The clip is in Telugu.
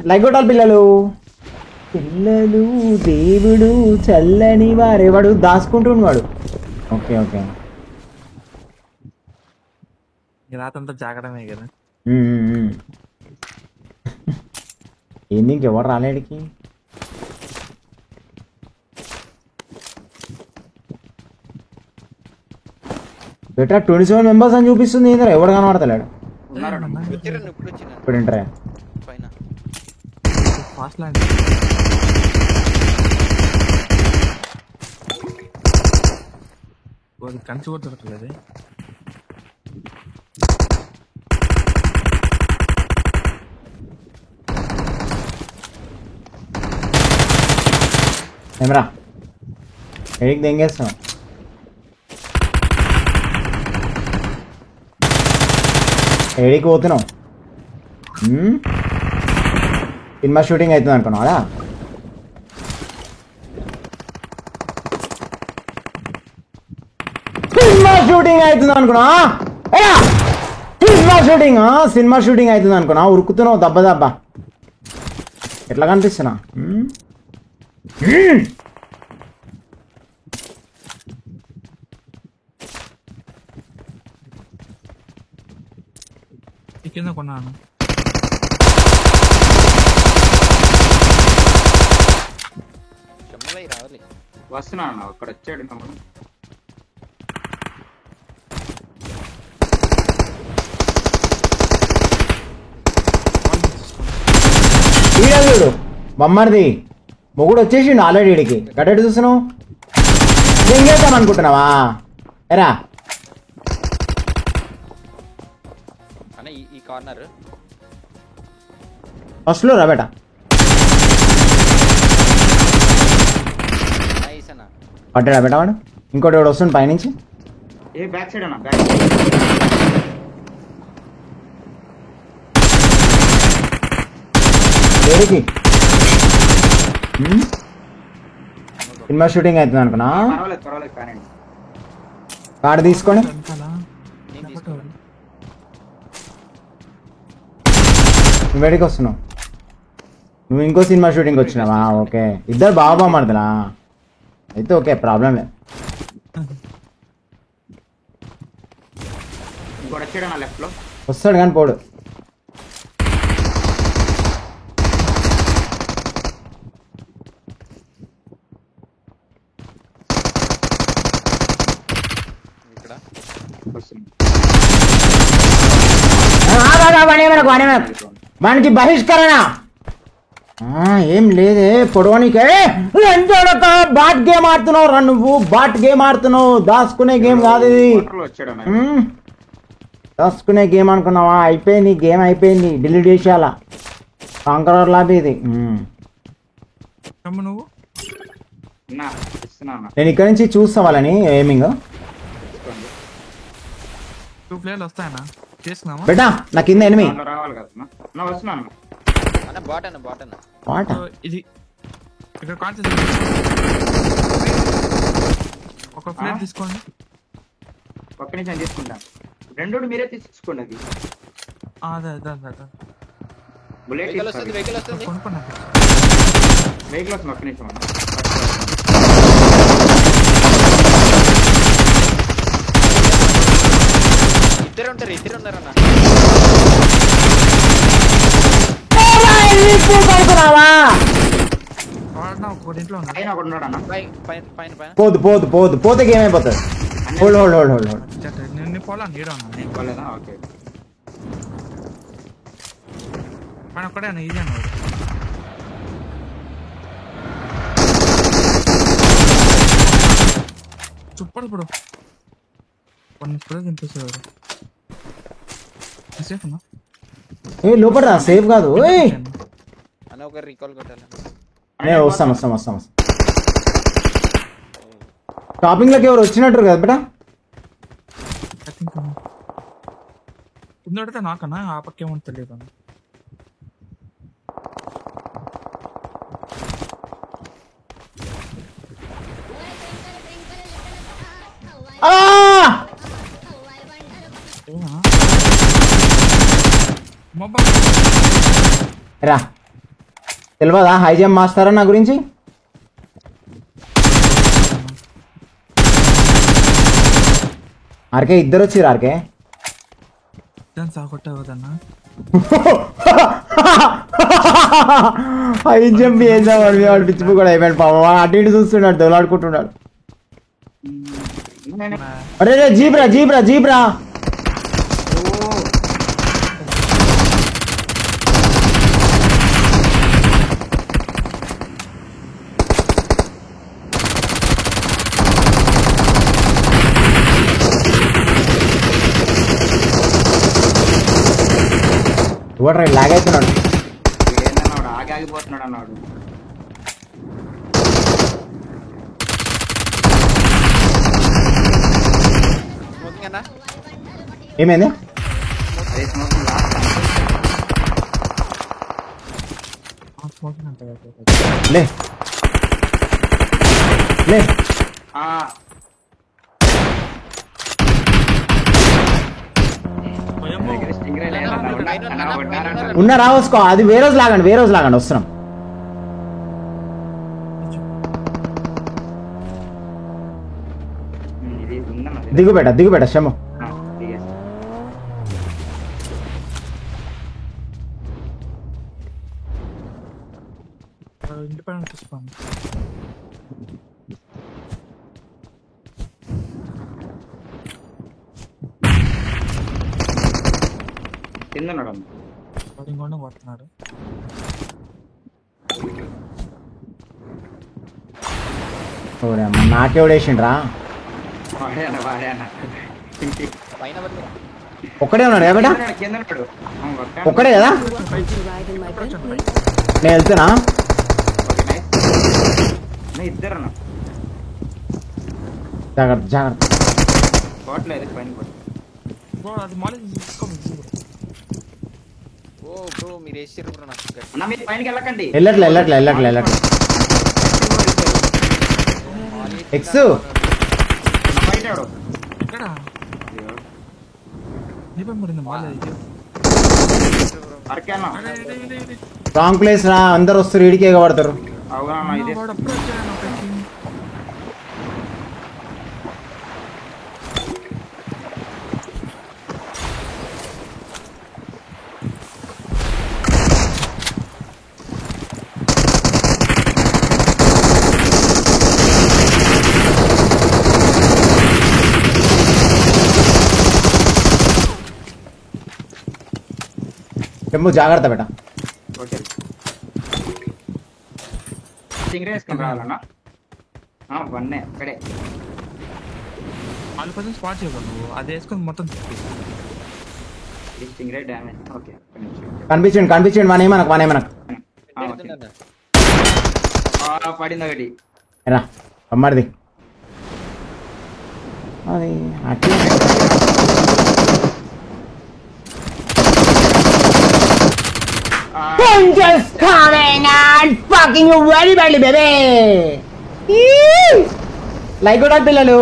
లైక్ కొట్టాలి పిల్లలు. పిల్లలు దేవుడు చల్లని వాడు దాచుకుంటుండు వాడు. ఓకే ఓకే రాతంతా జాగడమే కదా. ఏంది ఇంకెవరు రాలేడికి? బెటర్ 27 మెంబర్స్ అని చూపిస్తుంది. ఏంద్రా ఎవడు కనబడతలేడు. ఇప్పుడు ఏంట్రా ఫాస్ట్ ల్యాండ్ కంచి కూడా దొరకలేదు. ఏమరా ఎడికి దెంగేస్తున్నావు? ఎడికి పోతున్నావు? సినిమా షూటింగ్ అవుతుంది అనుకున్నావాడా? సినిమా షూటింగ్ అవుతుంది అనుకున్నా? సినిమా షూటింగ్ అవుతుంది అనుకున్నా? ఉరుకుతున్నావు దెబ్బ దెబ్బ. ఎట్లా కనిపిస్తున్నా? కింద కొన్నాను. వస్తున్నాను అక్కడ వచ్చాడు. చూడు బొమ్మడిది మొగుడు వచ్చేసిండు ఆల్రెడీ. ఇడికి గడ్డెడు చూస్తున్నావు? ఏం చేద్దాం అనుకుంటున్నావా? ఎరా ఈ కార్నర్ ఫస్ట్ లో రా బేట. పట్టాడా బేట వాడు? ఇంకోటి వాడు వస్తుంది పైనుంచి. ఏ బ్యాక్ సైడ్ అన్న, బ్యాక్ ఏడికి సినిమా షూటింగ్ అవుతుంది అనుకున్నా? పర్వాలేదు కానీ కార్డు తీసుకొని నువ్వు ఎడికి వస్తున్నావు? నువ్వు ఇంకో సినిమా షూటింగ్ వచ్చినావా? ఓకే ఇద్దరు బాగా మరదలా అయితే ఓకే ప్రాబ్లం లేదు. వస్తాడు కానీ పోడు. వానికి బహిష్కరణ ఏం లేదే పొడవనికే. బాట్ గేమ్ ఆడుతున్నావు రా నువ్వు, బాట్ గేమ్ ఆడుతున్నావు. దాచుకునే గేమ్ కాదు ఇది. దాచుకునే గేమ్ అనుకున్నావా? అయిపోయింది గేమ్, అయిపోయింది. డిలీట్ చేసేయాలా కాంకరర్ లాబీ ఇది. నేను ఇక్కడ నుంచి చూస్తా వాళ్ళని ఏమింగ్. బేటా నా కింద ఎనిమి ఇది ఒక ప్లేట్ తీసుకోండి. ఒక్క నిమిషం తీసుకుంటా. రెండు మీరే తీసుకోండి. అది అదే బుల్లెట్ వెహికల్ వస్తుంది. కొనుక్కున్నా. వెహికల్ వస్తుంది. ఒక్క నిమిషం ఇద్దరు ఉన్నారన్న. పోదు పోదు పోదు పోతే గేమ్ అయిపోతుంది. Hold hold hold hold hold. ఒక్కడే ఈజీ అన్నాడు. సూపర్ ఇప్పుడు తినిపిస్తాడు. సేఫ్ అన్నా? ఏ లోపల రా, సేఫ్ కాదు. వస్తాం వస్తాం వస్తాం. షాపింగ్ లోకి ఎవరు వచ్చినట్టు కదా బేటా? కింద నాకన్నా ఆ పక్కేమో తెలియదు. రా తెలియదా హై జంప్ మాస్టారా నా గురించి ఆర్కే ఇద్దరు వచ్చిర్రు ఆర్కే దాన్ని సాగొట్టవద్దన్నా హై జంప్ చేద్దాం వాడు పిచ్చిపో కూడా అయిపోయాడు పాపం అటు ఇటు చూస్తున్నాడు దొలాడుకుంటున్నాడు అరే రే జీబ్రా జీబ్రా జీబ్రా చూడరా లాగ్ అవుతున్నాడు ఏందన్నాడు ఆగిపోతున్నాడు అన్నాడు స్మోకింగ్ అన్నా ఏమైంది అదే smoking last. స్మోకింగ్ అంత లే లే ఆ, దగ్గర stingray లేదన్నా, అన్నా, కొట్టారంట. ఉన్న రావసుకో అది వేరే రోజు లాగండి వస్తున్నాం ఇది ఉందన్నా, ఇది. దిగుబెట్ట శము ఆ, దిగేసి. ఇండిపెండెంట్ తీసుకోండి కింద ఉన్నాడు అన్న. ఇంకొండ కొడుతున్నాడు నాకే ఓడేసిండ్రా వాడే అన్న. పైన పడుతుంది ఒక్కడే ఉన్నాడు కదా బేటా కింద ఉన్నాడు. ఆ, కొట్టాను. ఒక్కడే కదా Arrive in my Bentley. నేను వెళ్తున్నా ఓకే, nice. అన్న, ఇద్దరు అన్న. జాగ్రత్త పోవట్లేదు పైన కూడా. బ్రో అది మాలేజ్ తీసుకోండి ఓ బ్రో మీరు వేసిర్రు బ్రో నాకు గట్టి. అన్న మీరు పైనకి వెళ్ళకండి. వెళ్ళట్లే ఎక్స్ అన్న, బయట ఎవడు? ఎక్కడ అయ్యో. దీపం పడింది మాలేజ్ అరకే అన్న. రాంగ్ ప్లేస్ రా అందరు వస్తారు ఇడికి ఎగబడతారు అవునా అన్న, ఇదే. వాడు అప్పుడు వచ్చాడు అక్కడికి చెమ్ము జాగ్రత్త బేట ఓకే. స్టింగ్రే వేసుకొని రావాలన్నా? ఆ, వన్నే అక్కడే. వాళ్ళు కొంచెం స్పాట్ చేయకూడదు నువ్వు అది వేసుకొని మొత్తం తిప్పి. ఇది స్టింగ్రే డ్యామేజ్. ఓకే, ఒక్క నిమిషం. కనిపించండి వానేమనకు ఆ, ఓకే. పెడుతుండన్నా. ఆ, పడింది ఒకటి. రా అమ్మడిది అది అట్లా ఆ, Punches coming and fucking you very badly, baby. Like good పిల్లలు